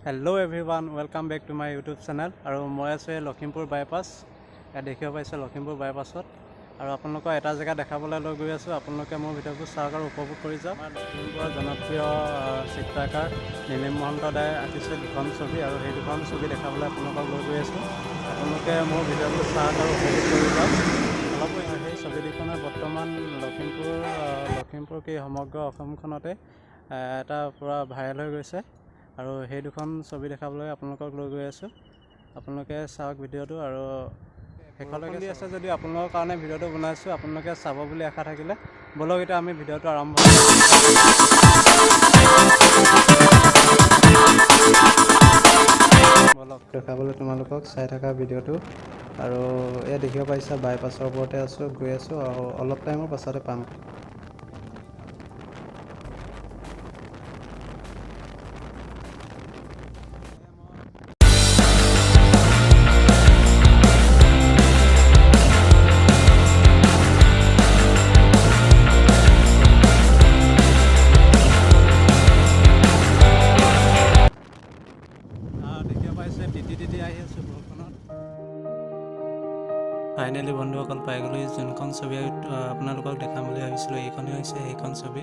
Hello' everyone, welcome back to my YouTube channel. আৰু মই আছোঁ এই লখিমপুৰ বাইপাছ। ইয়াত দেখিব পাইছে লখিমপুৰ বাইপাছত। আৰু আপোনালোকক এটা জেগা দেখাবলৈ লৈ গৈ আছোঁ। আপোনালোকে মোৰ ভিডিঅ'বোৰ চাওক আৰু উপভোগ কৰি যাওক। আমাৰ লখিমপুৰৰ জনপ্ৰিয় চিত্ৰকাৰ নীলিম মহন্ত দাই আঁকিছে দুখন ছবি, আৰু সেই দুখন ছবি দেখাবলৈ আপোনালোকক লৈ গৈ আছোঁ। আপোনালোকে মোৰ ভিডিঅ'বোৰ চাওক আৰু উপভোগ কৰি যাওক। অলপ সেই ছবি দুখনে বৰ্তমান লখিমপুৰ কি সমগ্ৰ অসমখনতে এটা পূৰা ভাইৰেল হৈ গৈছে। আৰু সেই দুখন ছবি দেখাবলৈ আপোনালোকক লৈ গৈ আছোঁ। আপোনালোকে চাওক ভিডিঅ'টো। আৰু শেষলৈকে দি আছে যদিও আপোনালোকৰ কাৰণে ভিডিঅ'টো বনাইছোঁ, আপোনালোকে চাব বুলি আশা থাকিলে। বলক এতিয়া আমি ভিডিঅ'টো আৰম্ভ কৰোঁ। বলক দেখাবলৈ তোমালোকক চাই থকা ভিডিঅ'টো। আৰু এয়া দেখিব পাইছা বাইপাছৰ ওপৰতে আছোঁ, গৈ আছোঁ আৰু অলপ টাইমৰ পাছতে পাম। দেখিব পাইছে তিতি আহি আছোঁ বৰষুণত। ফাইনেলি বন্ধুসকল পাই গ'লোঁ। যোনখন ছবি আপোনালোকক দেখাম বুলি ভাবিছিলোঁ এইখনেই হৈছে সেইখন ছবি।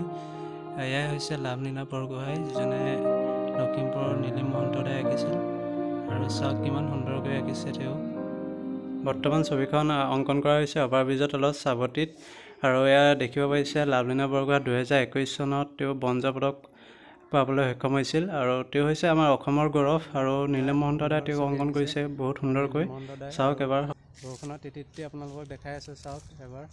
এয়াই হৈছে লাভলীনা বৰগোহাঁই, যিজনে লখিমপুৰৰ নীলিম মহন্ত দাই আঁকিছিল। আৰু চাওক কিমান সুন্দৰকৈ আঁকিছে তেওঁ। বৰ্তমান ছবিখন অংকন কৰা হৈছে অভাৰব্ৰিজৰ তলত চাবটিত। আৰু এয়া দেখিব পাইছে লাভলীনা বৰগোহাঁই 2021 চনত তেওঁ ব্ৰঞ্জ পদক পাবলৈ সক্ষম হৈছিল। আৰু তেওঁ হৈছে আমাৰ অসমৰ গৌৰৱ। আৰু নীলিম মহন্ত দাই তেওঁক অংকন কৰিছে বহুত সুন্দৰকৈ। চাওক এবাৰ বৰষুণৰ তিতি আপোনালোকক দেখাই আছোঁ, চাওক এবাৰ।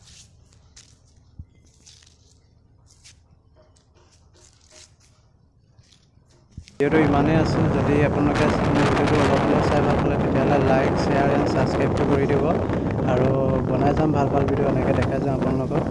ভিডিঅ'টো ইমানেই আছিল। যদি আপোনালোকে ভিডিঅ'টো অলপ চাই ভাল পালে তেতিয়াহ'লে লাইক, শ্বেয়াৰ এণ্ড ছাবস্ক্ৰাইবটো কৰি দিব। আৰু বনাই যাম ভাল ভিডিঅ' এনেকৈ দেখাই যাম আপোনালোকক।